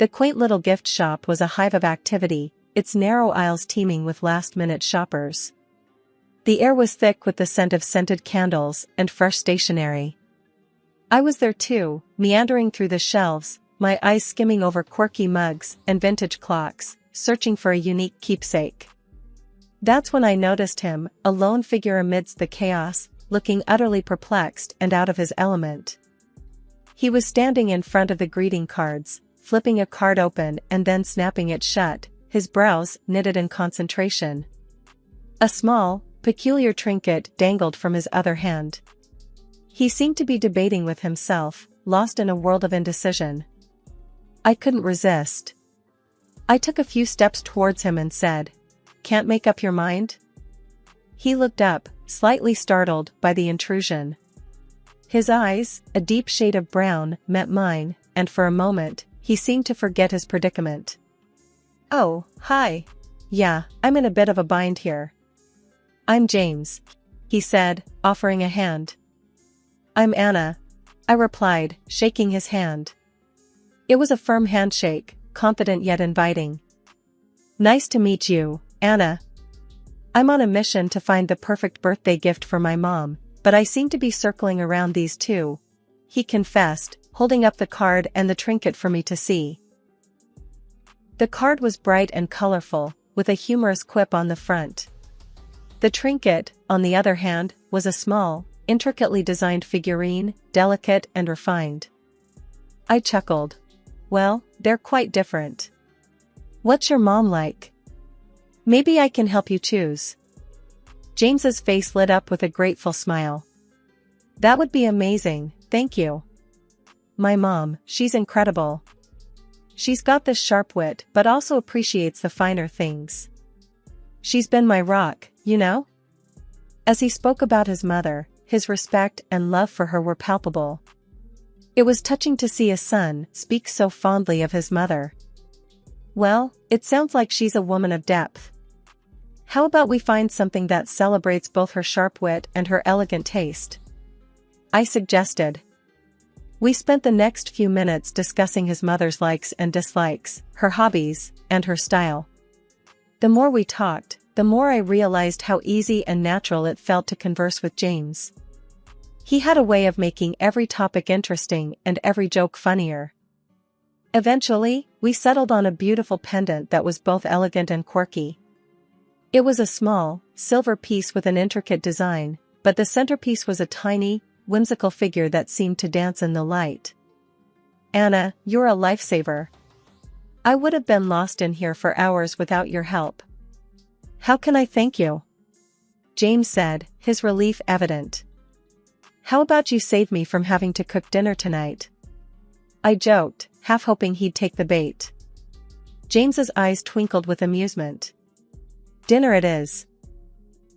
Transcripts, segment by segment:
The quaint little gift shop was a hive of activity, its narrow aisles teeming with last-minute shoppers. The air was thick with the scent of scented candles and fresh stationery. I was there too, meandering through the shelves, my eyes skimming over quirky mugs and vintage clocks, searching for a unique keepsake. That's when I noticed him, a lone figure amidst the chaos, looking utterly perplexed and out of his element. He was standing in front of the greeting cards, flipping a card open and then snapping it shut, his brows knitted in concentration. A small, peculiar trinket dangled from his other hand. He seemed to be debating with himself, lost in a world of indecision. I couldn't resist. I took a few steps towards him and said, "Can't make up your mind?" He looked up, slightly startled by the intrusion. His eyes, a deep shade of brown, met mine, and for a moment, he seemed to forget his predicament. "Oh, hi. Yeah, I'm in a bit of a bind here. I'm James," he said, offering a hand. "I'm Anna," I replied, shaking his hand. It was a firm handshake, confident yet inviting. "Nice to meet you, Anna. I'm on a mission to find the perfect birthday gift for my mom, but I seem to be circling around these two," he confessed, holding up the card and the trinket for me to see. The card was bright and colorful, with a humorous quip on the front. The trinket, on the other hand, was a small, intricately designed figurine, delicate and refined. I chuckled. Well, they're quite different. What's your mom like? Maybe I can help you choose. James's face lit up with a grateful smile. That would be amazing, thank you. My mom, she's incredible. She's got this sharp wit but also appreciates the finer things. She's been my rock, you know? As he spoke about his mother, his respect and love for her were palpable. It was touching to see a son speak so fondly of his mother. Well, it sounds like she's a woman of depth. How about we find something that celebrates both her sharp wit and her elegant taste? I suggested. We spent the next few minutes discussing his mother's likes and dislikes, her hobbies, and her style. The more we talked, the more I realized how easy and natural it felt to converse with James. He had a way of making every topic interesting and every joke funnier. Eventually, we settled on a beautiful pendant that was both elegant and quirky. It was a small, silver piece with an intricate design, but the centerpiece was a tiny, whimsical figure that seemed to dance in the light. Anna, you're a lifesaver. I would have been lost in here for hours without your help. How can I thank you? James said, his relief evident. How about you save me from having to cook dinner tonight? I joked, half hoping he'd take the bait. James's eyes twinkled with amusement. Dinner it is.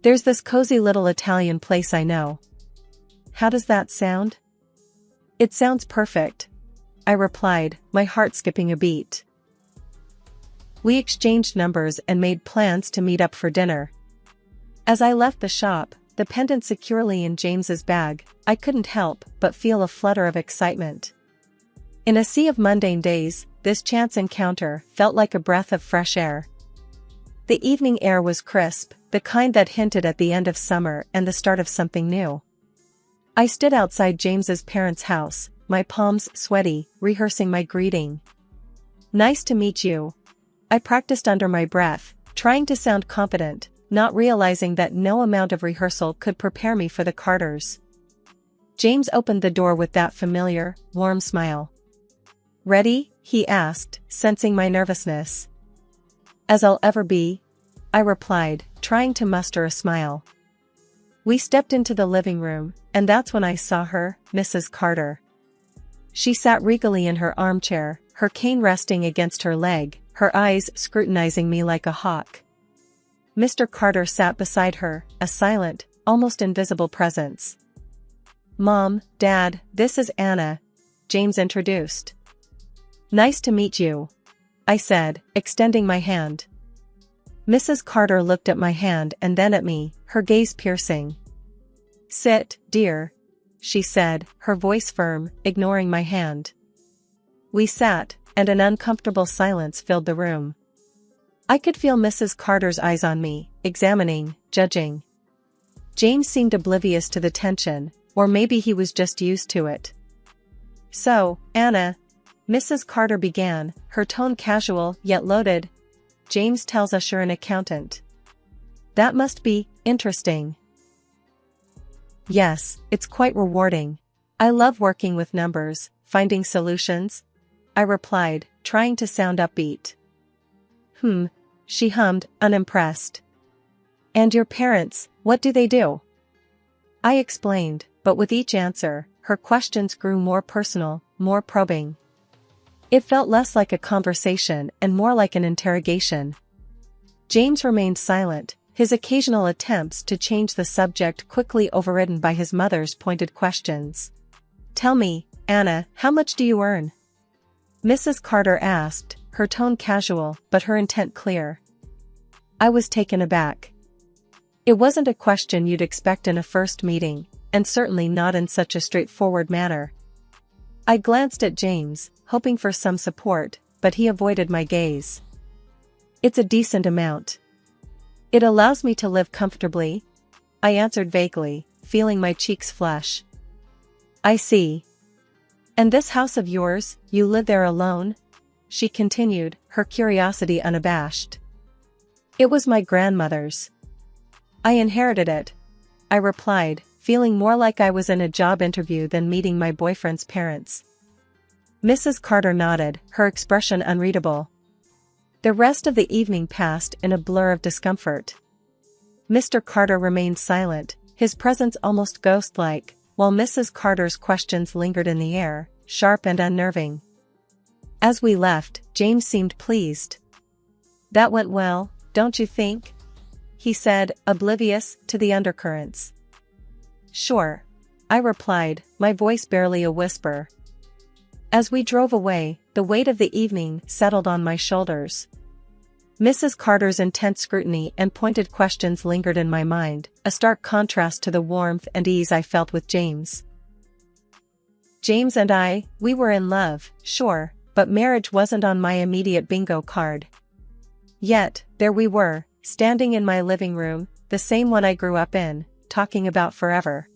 There's this cozy little Italian place I know. How does that sound? It sounds perfect, I replied, my heart skipping a beat. We exchanged numbers and made plans to meet up for dinner. As I left the shop, the pendant securely in James's bag, I couldn't help but feel a flutter of excitement. In a sea of mundane days, this chance encounter felt like a breath of fresh air. The evening air was crisp, the kind that hinted at the end of summer and the start of something new. I stood outside James's parents' house, my palms sweaty, rehearsing my greeting. Nice to meet you. I practiced under my breath, trying to sound confident, not realizing that no amount of rehearsal could prepare me for the Carters. James opened the door with that familiar, warm smile. Ready? He asked, sensing my nervousness. As I'll ever be, I replied, trying to muster a smile. We stepped into the living room, and that's when I saw her, Mrs. Carter. She sat regally in her armchair, her cane resting against her leg, her eyes scrutinizing me like a hawk. Mr. Carter sat beside her, a silent, almost invisible presence. Mom, Dad, this is Anna, James introduced. Nice to meet you, I said, extending my hand. Mrs. Carter looked at my hand and then at me, her gaze piercing. Sit, dear, she said, her voice firm, ignoring my hand. We sat, and an uncomfortable silence filled the room. I could feel Mrs. Carter's eyes on me, examining, judging. James seemed oblivious to the tension, or maybe he was just used to it. "So, Anna," Mrs. Carter began, her tone casual yet loaded. "James tells us you're an accountant. That must be interesting." "Yes, it's quite rewarding. I love working with numbers, finding solutions," I replied, trying to sound upbeat. She hummed, unimpressed. "And your parents, what do they do?" I explained, but with each answer, her questions grew more personal, more probing. It felt less like a conversation and more like an interrogation. James remained silent, his occasional attempts to change the subject quickly overridden by his mother's pointed questions. "Tell me, Anna, how much do you earn?" Mrs. Carter asked, her tone casual but her intent clear. I was taken aback. It wasn't a question you'd expect in a first meeting, and certainly not in such a straightforward manner. I glanced at James, hoping for some support, but he avoided my gaze. "It's a decent amount. It allows me to live comfortably," I answered vaguely, feeling my cheeks flush. "I see. And this house of yours, you live there alone?" she continued, her curiosity unabashed. "It was my grandmother's. I inherited it," I replied, feeling more like I was in a job interview than meeting my boyfriend's parents. Mrs. Carter nodded, her expression unreadable. The rest of the evening passed in a blur of discomfort. Mr. Carter remained silent, his presence almost ghost-like, while Mrs. Carter's questions lingered in the air, sharp and unnerving. As we left, James seemed pleased. "That went well, don't you think?" he said, oblivious to the undercurrents. "Sure," I replied, my voice barely a whisper. As we drove away, the weight of the evening settled on my shoulders. Mrs. Carter's intense scrutiny and pointed questions lingered in my mind, a stark contrast to the warmth and ease I felt with James. James and we were in love, sure, but marriage wasn't on my immediate bingo card. Yet, there we were, standing in my living room, the same one I grew up in, talking about forever.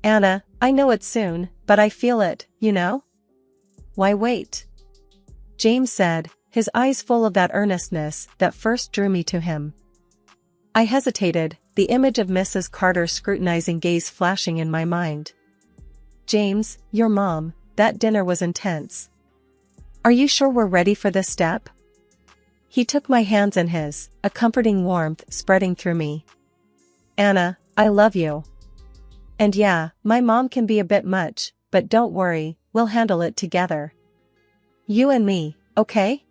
"Anna, I know it's soon, but I feel it, you know?" "Why wait?" James said, his eyes full of that earnestness that first drew me to him. I hesitated, the image of Mrs. Carter's scrutinizing gaze flashing in my mind. "James, your mom, that dinner was intense. Are you sure we're ready for this step?" He took my hands in his, a comforting warmth spreading through me. "Anna, I love you. And yeah, my mom can be a bit much, but don't worry, we'll handle it together. You and me, okay?"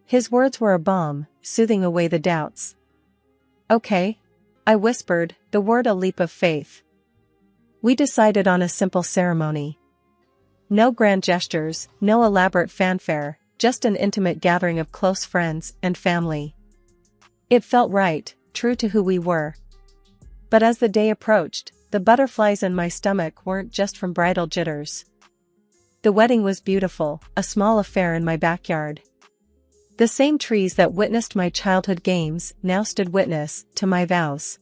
His words were a balm, soothing away the doubts. "Okay," I whispered, the word a leap of faith. We decided on a simple ceremony. No grand gestures, no elaborate fanfare, just an intimate gathering of close friends and family. It felt right, true to who we were. But as the day approached, the butterflies in my stomach weren't just from bridal jitters. The wedding was beautiful, a small affair in my backyard. The same trees that witnessed my childhood games now stood witness to my vows.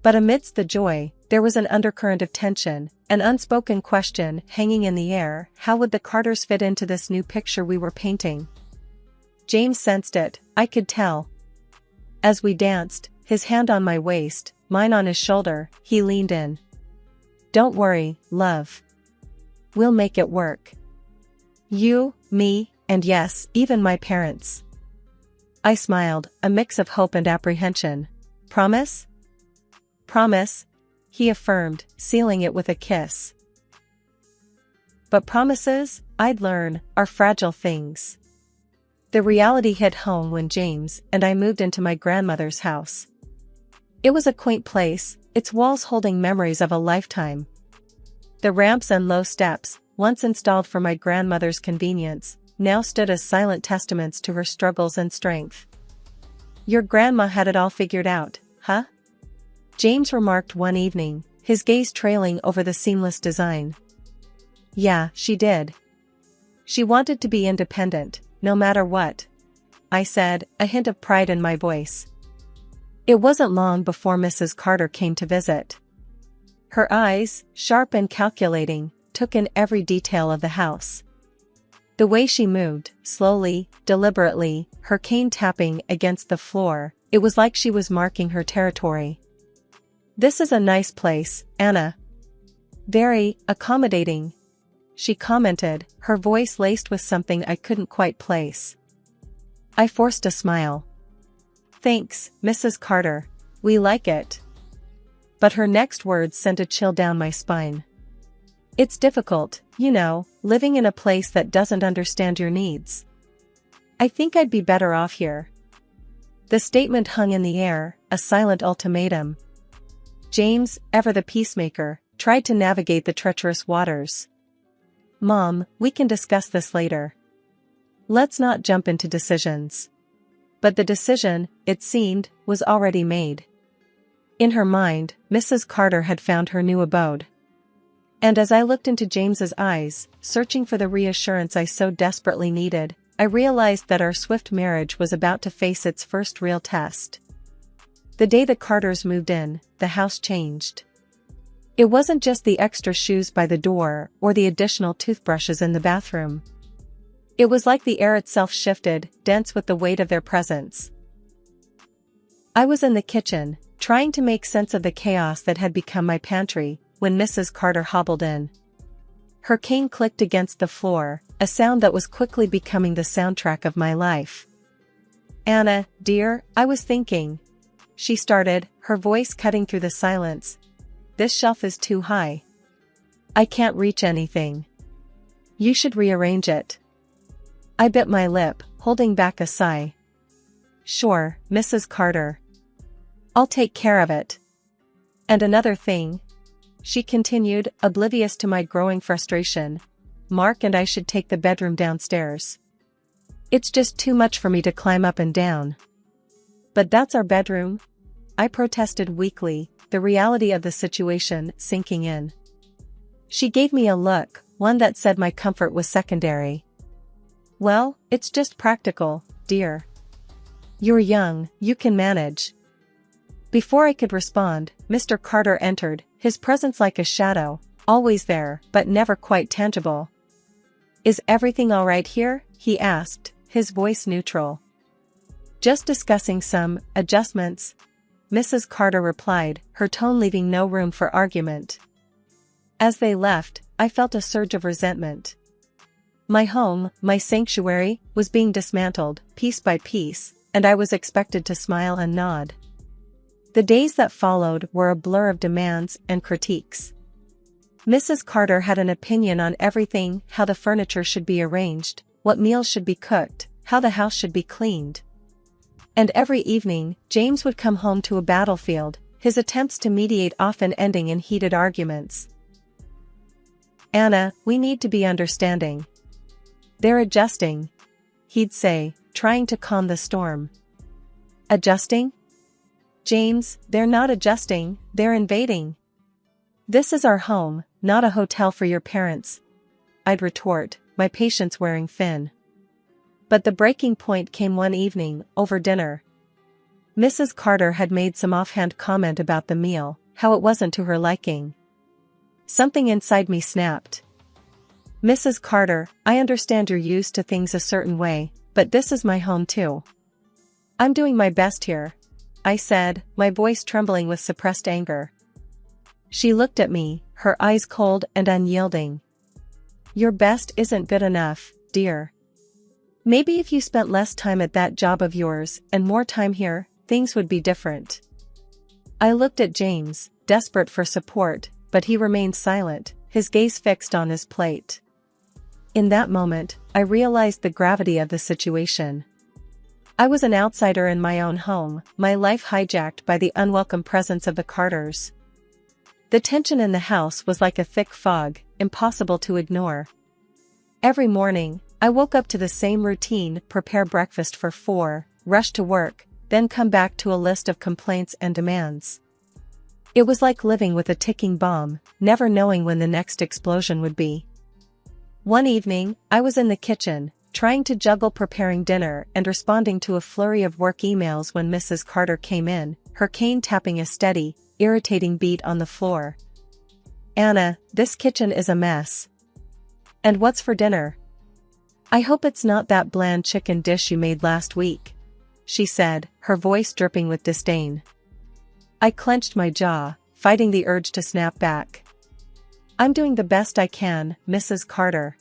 But amidst the joy, there was an undercurrent of tension, an unspoken question hanging in the air: how would the Carters fit into this new picture we were painting? James sensed it, I could tell. As we danced, his hand on my waist, mine on his shoulder, he leaned in. "Don't worry, love. We'll make it work. You, me, and yes, even my parents." I smiled, a mix of hope and apprehension. "Promise?" "Promise," he affirmed, sealing it with a kiss. But promises, I'd learn, are fragile things. The reality hit home when James and I moved into my grandmother's house. It was a quaint place, its walls holding memories of a lifetime. The ramps and low steps, once installed for my grandmother's convenience, now stood as silent testaments to her struggles and strength. "Your grandma had it all figured out, huh?" James remarked one evening, his gaze trailing over the seamless design. "Yeah, she did. She wanted to be independent, no matter what, I said, a hint of pride in my voice. It wasn't long before Mrs. Carter came to visit. Her eyes, sharp and calculating, took in every detail of the house. The way she moved, slowly, deliberately, her cane tapping against the floor, it was like she was marking her territory. "This is a nice place, Anna." "Very accommodating," she commented, her voice laced with something I couldn't quite place. I forced a smile. "Thanks, Mrs. Carter. We like it." But her next words sent a chill down my spine. "It's difficult, you know, living in a place that doesn't understand your needs. I think I'd be better off here." The statement hung in the air, a silent ultimatum. James, ever the peacemaker, tried to navigate the treacherous waters. "Mom, we can discuss this later. Let's not jump into decisions." But the decision, it seemed, was already made. In her mind, Mrs. Carter had found her new abode. And as I looked into James's eyes, searching for the reassurance I so desperately needed, I realized that our swift marriage was about to face its first real test. The day the Carters moved in, the house changed. It wasn't just the extra shoes by the door or the additional toothbrushes in the bathroom. It was like the air itself shifted, dense with the weight of their presence. I was in the kitchen, trying to make sense of the chaos that had become my pantry, when Mrs. Carter hobbled in. Her cane clicked against the floor, a sound that was quickly becoming the soundtrack of my life. "Anna, dear, I was thinking," she started, her voice cutting through the silence. "This shelf is too high. I can't reach anything. You should rearrange it." I bit my lip, holding back a sigh. "Sure, Mrs. Carter. I'll take care of it. And another thing," she continued, oblivious to my growing frustration, "Mark and I should take the bedroom downstairs. It's just too much for me to climb up and down." "But that's our bedroom," I protested weakly, the reality of the situation sinking in. She gave me a look, one that said my comfort was secondary. "Well, it's just practical, dear. You're young, you can manage." Before I could respond, Mr. Carter entered, his presence like a shadow, always there, but never quite tangible. "Is everything all right here?" he asked, his voice neutral. "Just discussing some adjustments," Mrs. Carter replied, her tone leaving no room for argument. As they left, I felt a surge of resentment. My home, my sanctuary, was being dismantled, piece by piece, and I was expected to smile and nod. The days that followed were a blur of demands and critiques. Mrs. Carter had an opinion on everything: how the furniture should be arranged, what meals should be cooked, how the house should be cleaned. And every evening, James would come home to a battlefield, his attempts to mediate often ending in heated arguments. "Anna, we need to be understanding. They're adjusting," he'd say, trying to calm the storm. "Adjusting? James, they're not adjusting, they're invading. This is our home, not a hotel for your parents," I'd retort, my patience wearing thin. But the breaking point came one evening, over dinner. Mrs. Carter had made some offhand comment about the meal, how it wasn't to her liking. Something inside me snapped. "Mrs. Carter, I understand you're used to things a certain way, but this is my home too. I'm doing my best here," I said, my voice trembling with suppressed anger. She looked at me, her eyes cold and unyielding. "Your best isn't good enough, dear. Maybe if you spent less time at that job of yours and more time here, things would be different." I looked at James, desperate for support, but he remained silent, his gaze fixed on his plate. In that moment, I realized the gravity of the situation. I was an outsider in my own home, my life hijacked by the unwelcome presence of the Carters. The tension in the house was like a thick fog, impossible to ignore. Every morning, I woke up to the same routine: prepare breakfast for 4, rush to work, then come back to a list of complaints and demands. It was like living with a ticking bomb, never knowing when the next explosion would be. One evening, I was in the kitchen, trying to juggle preparing dinner and responding to a flurry of work emails when Mrs. Carter came in, her cane tapping a steady, irritating beat on the floor. "Anna, this kitchen is a mess. And what's for dinner? I hope it's not that bland chicken dish you made last week," she said, her voice dripping with disdain. I clenched my jaw, fighting the urge to snap back. "I'm doing the best I can, Mrs. Carter.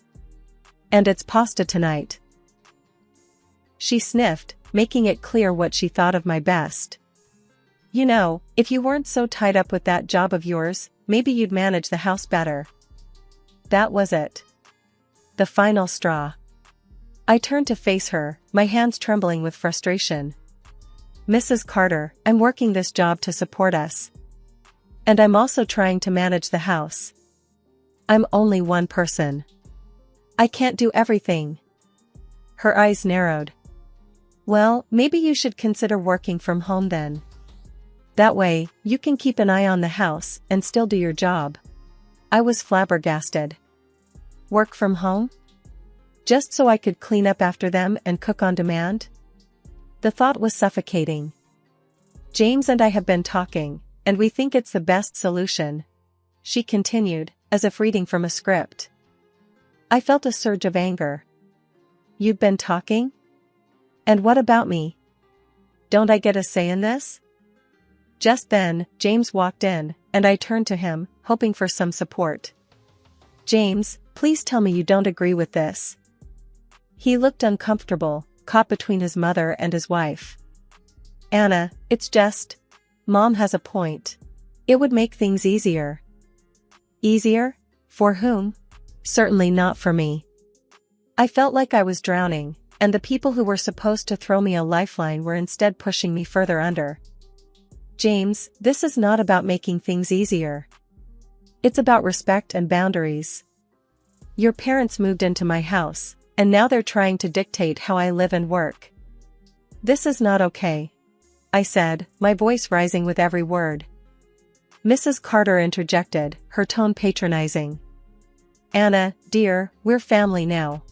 And it's pasta tonight." She sniffed, making it clear what she thought of my best. "You know, if you weren't so tied up with that job of yours, maybe you'd manage the house better." That was it. The final straw. I turned to face her, my hands trembling with frustration. "Mrs. Carter, I'm working this job to support us. And I'm also trying to manage the house. I'm only one person. I can't do everything." Her eyes narrowed. "Well, maybe you should consider working from home then. That way, you can keep an eye on the house and still do your job." I was flabbergasted. Work from home? Just so I could clean up after them and cook on demand? The thought was suffocating. "James and I have been talking, and we think it's the best solution," she continued, as if reading from a script. I felt a surge of anger. "You've been talking? And what about me? Don't I get a say in this?" Just then, James walked in, and I turned to him, hoping for some support. "James, please tell me you don't agree with this." He looked uncomfortable, caught between his mother and his wife. "Anna, it's just... Mom has a point. It would make things easier." "Easier? For whom? Certainly not for me." I felt like I was drowning, and the people who were supposed to throw me a lifeline were instead pushing me further under. "James, this is not about making things easier. It's about respect and boundaries. Your parents moved into my house, and now they're trying to dictate how I live and work. This is not okay," I said, my voice rising with every word. Mrs. Carter interjected, her tone patronizing. "Anna, dear, we're family now.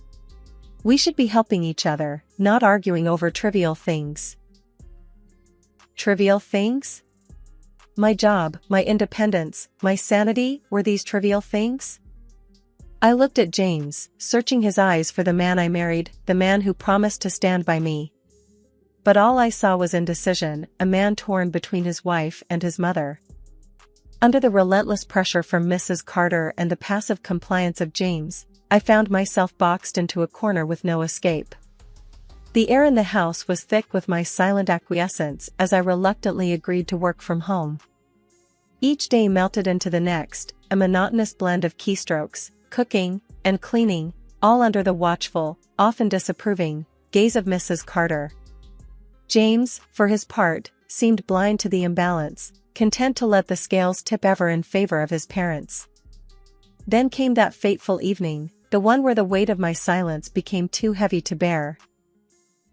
We should be helping each other, not arguing over trivial things." Trivial things? My job, my independence, my sanity, were these trivial things? I looked at James, searching his eyes for the man I married, the man who promised to stand by me. But all I saw was indecision, a man torn between his wife and his mother. Under the relentless pressure from Mrs. Carter and the passive compliance of James, I found myself boxed into a corner with no escape. The air in the house was thick with my silent acquiescence as I reluctantly agreed to work from home. Each day melted into the next, a monotonous blend of keystrokes, cooking, and cleaning, all under the watchful, often disapproving, gaze of Mrs. Carter. James, for his part, seemed blind to the imbalance, content to let the scales tip ever in favor of his parents. Then came that fateful evening, the one where the weight of my silence became too heavy to bear.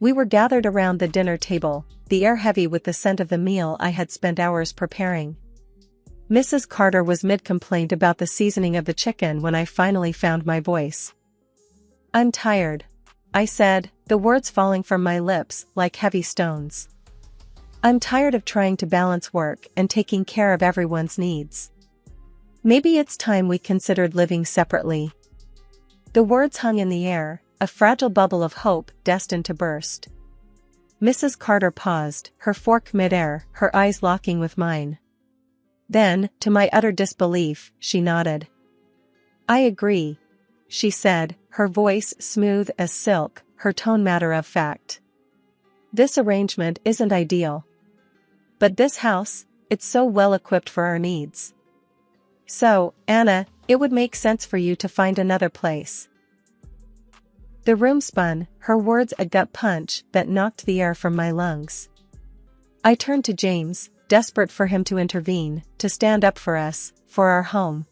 We were gathered around the dinner table, the air heavy with the scent of the meal I had spent hours preparing. Mrs. Carter was mid-complaint about the seasoning of the chicken when I finally found my voice. "I'm tired," I said, the words falling from my lips like heavy stones. "I'm tired of trying to balance work and taking care of everyone's needs. Maybe it's time we considered living separately." The words hung in the air, a fragile bubble of hope destined to burst. Mrs. Carter paused, her fork mid-air, her eyes locking with mine. Then, to my utter disbelief, she nodded. "I agree," she said, her voice smooth as silk, her tone matter-of-fact. "This arrangement isn't ideal. But this house, it's so well equipped for our needs. So, Anna, it would make sense for you to find another place." The room spun, her words a gut punch that knocked the air from my lungs. I turned to James, desperate for him to intervene, to stand up for us, for our home.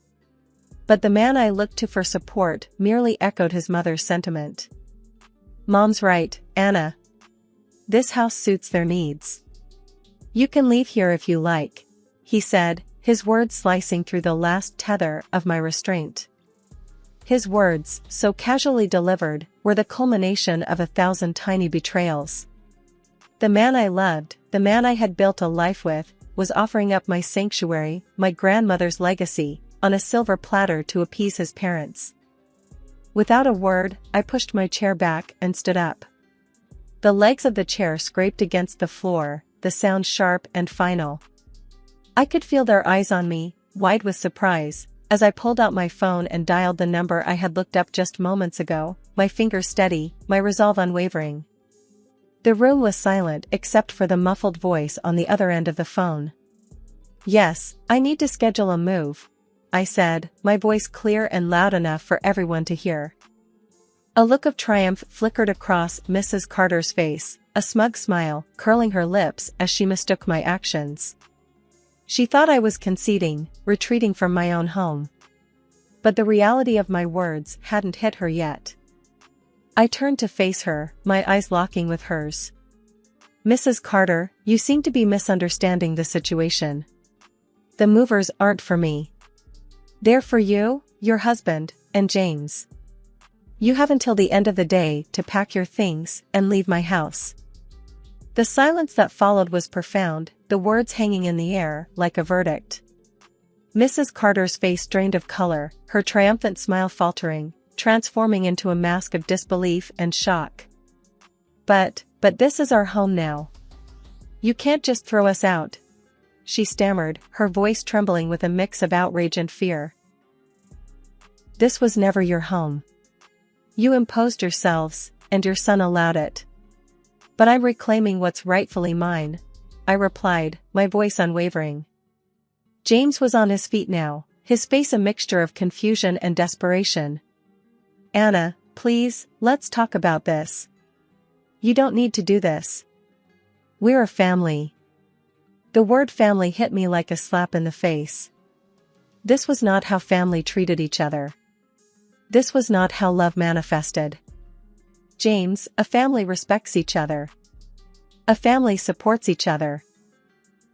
But the man I looked to for support merely echoed his mother's sentiment. "Mom's right, Anna. This house suits their needs. You can leave here if you like," he said, his words slicing through the last tether of my restraint. His words, so casually delivered, were the culmination of 1,000 tiny betrayals. The man I loved, the man I had built a life with, was offering up my sanctuary, my grandmother's legacy, on a silver platter to appease his parents. Without a word, I pushed my chair back and stood up. The legs of the chair scraped against the floor, the sound sharp and final. I could feel their eyes on me, wide with surprise, as I pulled out my phone and dialed the number I had looked up just moments ago, my fingers steady, my resolve unwavering. The room was silent except for the muffled voice on the other end of the phone. "Yes, I need to schedule a move," I said, my voice clear and loud enough for everyone to hear. A look of triumph flickered across Mrs. Carter's face, a smug smile curling her lips as she mistook my actions. She thought I was conceding, retreating from my own home. But the reality of my words hadn't hit her yet. I turned to face her, my eyes locking with hers. "Mrs. Carter, you seem to be misunderstanding the situation. The movers aren't for me. They're for you, your husband, and James. You have until the end of the day to pack your things and leave my house." The silence that followed was profound, the words hanging in the air like a verdict. Mrs. Carter's face drained of color, her triumphant smile faltering, transforming into a mask of disbelief and shock. But this is our home now. You can't just throw us out," she stammered, her voice trembling with a mix of outrage and fear. "This was never your home. You imposed yourselves, and your son allowed it. But I'm reclaiming what's rightfully mine," I replied, my voice unwavering. James was on his feet now, his face a mixture of confusion and desperation. "Anna, please, let's talk about this. You don't need to do this. We're a family." The word family hit me like a slap in the face. This was not how family treated each other. This was not how love manifested. "James, a family respects each other. A family supports each other.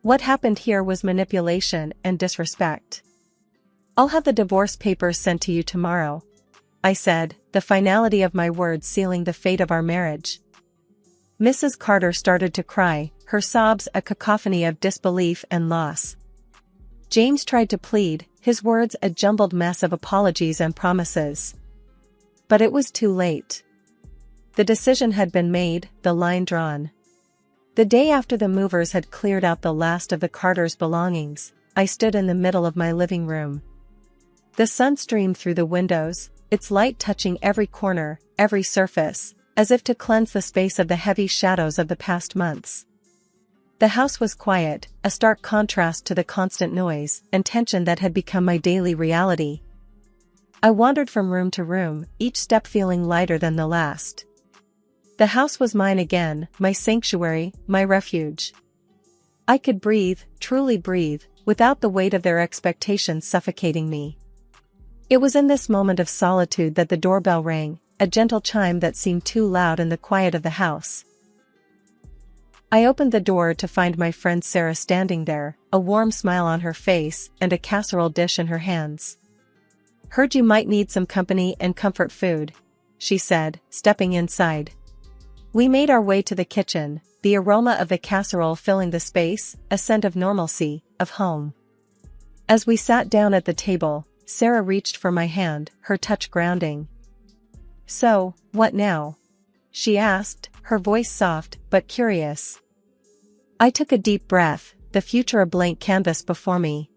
What happened here was manipulation and disrespect. I'll have the divorce papers sent to you tomorrow," I said, the finality of my words sealing the fate of our marriage. Mrs. Carter started to cry, her sobs a cacophony of disbelief and loss. James tried to plead, his words a jumbled mess of apologies and promises. But it was too late. The decision had been made, the line drawn. The day after the movers had cleared out the last of the Carters' belongings, I stood in the middle of my living room. The sun streamed through the windows, its light touching every corner, every surface, as if to cleanse the space of the heavy shadows of the past months. The house was quiet, a stark contrast to the constant noise and tension that had become my daily reality. I wandered from room to room, each step feeling lighter than the last. The house was mine again, my sanctuary, my refuge. I could breathe, truly breathe, without the weight of their expectations suffocating me. It was in this moment of solitude that the doorbell rang, a gentle chime that seemed too loud in the quiet of the house. I opened the door to find my friend Sarah standing there, a warm smile on her face and a casserole dish in her hands. "Heard you might need some company and comfort food," she said, stepping inside. We made our way to the kitchen, the aroma of the casserole filling the space, a scent of normalcy, of home. As we sat down at the table, Sarah reached for my hand, her touch grounding. "So, what now?" she asked, her voice soft but curious. I took a deep breath, the future a blank canvas before me.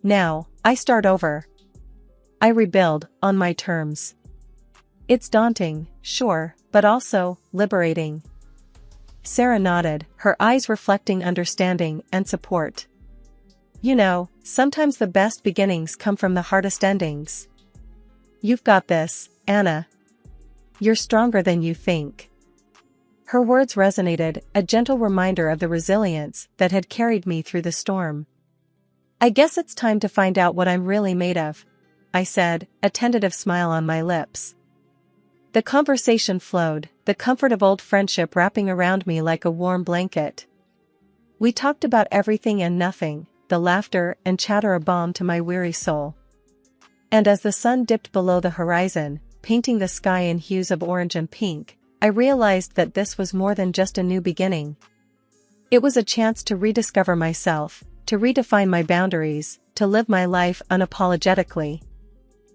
"Now, I start over. I rebuild, on my terms. It's daunting, sure, but also liberating." Sarah nodded, her eyes reflecting understanding and support. "You know, sometimes the best beginnings come from the hardest endings. You've got this, Anna. You're stronger than you think." Her words resonated, a gentle reminder of the resilience that had carried me through the storm. "I guess it's time to find out what I'm really made of," I said, a tentative smile on my lips. The conversation flowed, the comfort of old friendship wrapping around me like a warm blanket. We talked about everything and nothing, the laughter and chatter a balm to my weary soul. And as the sun dipped below the horizon, painting the sky in hues of orange and pink, I realized that this was more than just a new beginning. It was a chance to rediscover myself, to redefine my boundaries, to live my life unapologetically.